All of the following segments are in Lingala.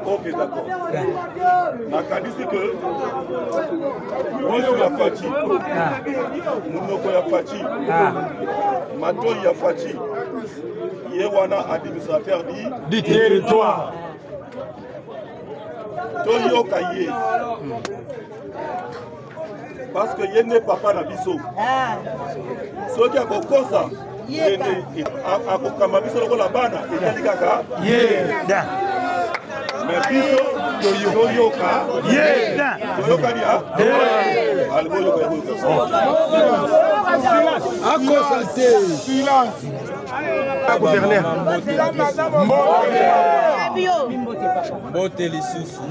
Ok, d'accord. Nakadisi que Mosu ya Fachi, Munoko ya Fachi, Mato ya Fachi, Yewana administrateur du territoire. Toyo Kaye. Parce que Yene papa na biso. Soki a kokosa. Yene akokama biso lokola bana etali kaka. Mais biso toyoka. Toyoka dia. Silence. Gouverneur. Mbote lisusu.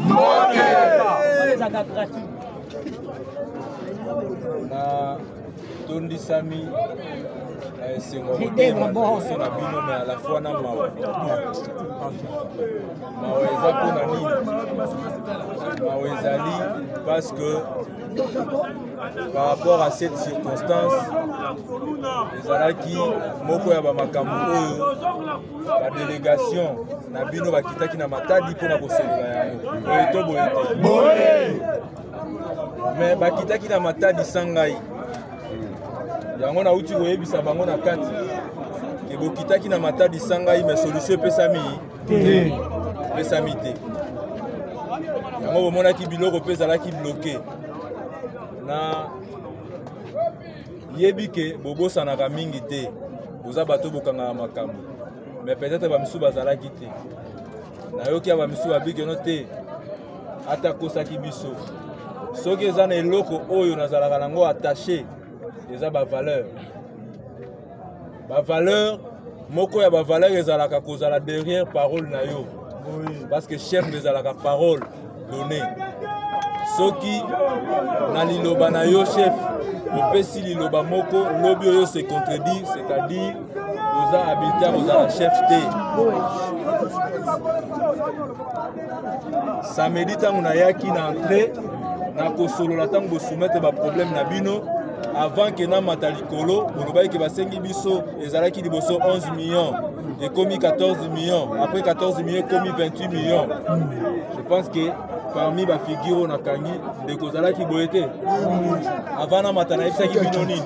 Na tondisami sengo motema liboso na bino mais à la fois na mawa eza mpona nini mawa ezali parce que par rapport à cette circonstance ezalaki moko ya bamakambo oyo badélégation na bino bakitaki na matadi mpona kosolola yango boye to boye te mais bakitaki na matadi sangai yango nauti koyebisa bango na kati ke bokitaki na matadi sangai mais solution epesami te yango bomonaki biloko mpe ezalaki bloke na yebi ke bobosanaka mingi te boza bato bokangaka makambo mais peut-être bamisu bazalaki te nayoki ya bamisu babikeno te ata kosaki biso soki eza na eloko oyo nazalaka nango attaché eza bavaleur moko ya bavaleur ezalaka kozala derrière parole na yo parce que chef ezalaka parole donnée soki na liloba na yo chef opesi liloba moko lobi oyo se contredit c'est-à-dire oza habilité kozala chef te samedi ntango nayaki na entrée na kosolola ntango bosoumettre baproblème na bino avant que namata likolo bolobaki ke basengi biso ezalaki liboso 11 millions ekomi 14 millions après 14 millions ekomi 28 millions je pense que parmi bafigure oyo nakangi ndeko ozalaki boye te avant namata nayebisaki bino nini